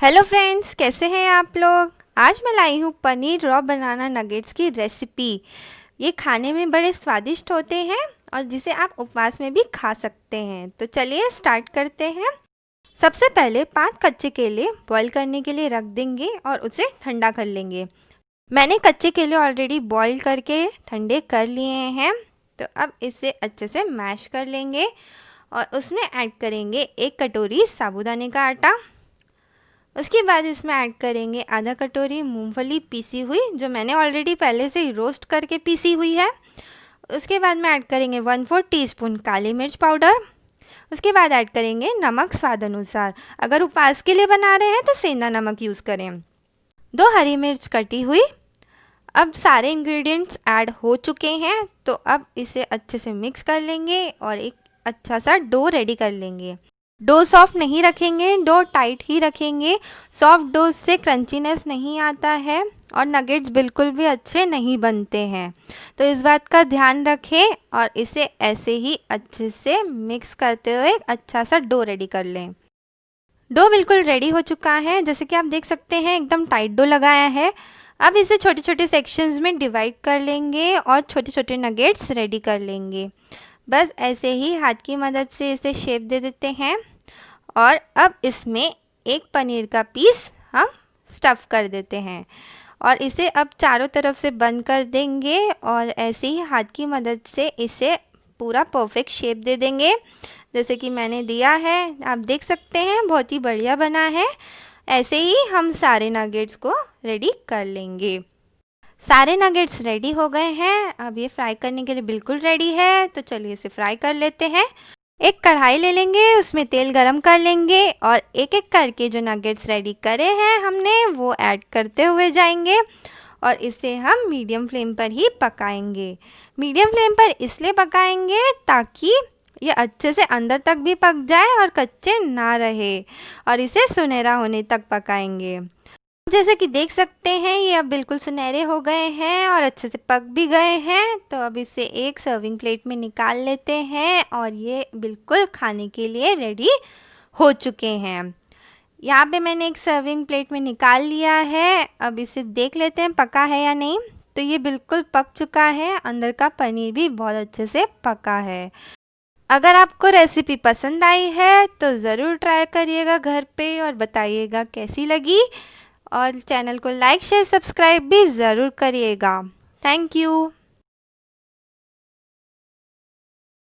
Hello friends, कैसे हैं आप लोग। आज मैं लाई हूँ पनीर रॉ बनाना नगेट्स की रेसिपी। ये खाने में बड़े स्वादिष्ट होते हैं और जिसे आप उपवास में भी खा सकते हैं। तो चलिए स्टार्ट करते हैं। सबसे पहले 5 कच्चे केले बॉईल करने के लिए रख देंगे और उसे ठंडा कर लेंगे। मैंने कच्चे केले ऑलरेडी बॉईल करके ठंडे कर लिए हैं। तो अब इसे अच्छे से मैश कर लेंगे और उसमें ऐड करेंगे 1 कटोरी साबूदाने का आटा। उसके बाद इसमें ऐड करेंगे आधा कटोरी मूंगफली पीसी हुई, जो मैंने ऑलरेडी पहले से ही रोस्ट करके पीसी हुई है। उसके बाद में ऐड करेंगे 1/4 टीस्पून काली मिर्च पाउडर। उसके बाद ऐड करेंगे नमक स्वाद अनुसार। अगर उपवास के लिए बना रहे हैं तो सेंधा नमक यूज़ करें। 2 हरी मिर्च कटी हुई। अब सारे इंग्रेडिएंट्स ऐड हो चुके हैं, तो अब इसे अच्छे से मिक्स कर लेंगे और एक अच्छा सा डो रेडी कर लेंगे। डो सॉफ्ट नहीं रखेंगे, डो टाइट ही रखेंगे। सॉफ्ट डो से क्रंचीनेस नहीं आता है और नगेट्स बिल्कुल भी अच्छे नहीं बनते हैं। तो इस बात का ध्यान रखें और इसे ऐसे ही अच्छे से मिक्स करते हुए अच्छा सा डो रेडी कर लें। डो बिल्कुल रेडी हो चुका है, जैसे कि आप देख सकते हैं एकदम टाइट डो लगाया है। अब इसे छोटे छोटे सेक्शंस में डिवाइड कर लेंगे और छोटे छोटे नगेट्स रेडी कर लेंगे। बस ऐसे ही हाथ की मदद से इसे शेप दे देते हैं और अब इसमें एक पनीर का पीस हम स्टफ़ कर देते हैं और इसे अब चारों तरफ से बंद कर देंगे और ऐसे ही हाथ की मदद से इसे पूरा परफेक्ट शेप दे देंगे, जैसे कि मैंने दिया है। आप देख सकते हैं बहुत ही बढ़िया बना है। ऐसे ही हम सारे नगेट्स को रेडी कर लेंगे। सारे नगेट्स रेडी हो गए हैं। अब ये फ्राई करने के लिए बिल्कुल रेडी है, तो चलिए इसे फ्राई कर लेते हैं। एक कढ़ाई ले लेंगे, उसमें तेल गरम कर लेंगे और एक एक करके जो नगेट्स रेडी करे हैं हमने वो ऐड करते हुए जाएंगे और इसे हम मीडियम फ्लेम पर ही पकाएंगे। मीडियम फ्लेम पर इसलिए पकाएंगे ताकि ये अच्छे से अंदर तक भी पक जाए और कच्चे ना रहे, और इसे सुनहरा होने तक पकाएंगे। जैसे कि देख सकते हैं ये अब बिल्कुल सुनहरे हो गए हैं और अच्छे से पक भी गए हैं। तो अब इसे एक सर्विंग प्लेट में निकाल लेते हैं और ये बिल्कुल खाने के लिए रेडी हो चुके हैं। यहाँ पे मैंने एक सर्विंग प्लेट में निकाल लिया है। अब इसे देख लेते हैं पका है या नहीं। तो ये बिल्कुल पक चुका है, अंदर का पनीर भी बहुत अच्छे से पका है। अगर आपको रेसिपी पसंद आई है तो ज़रूर ट्राई करिएगा घर पे और बताइएगा कैसी लगी, और चैनल को लाइक शेयर सब्सक्राइब भी ज़रूर करिएगा। Thank you.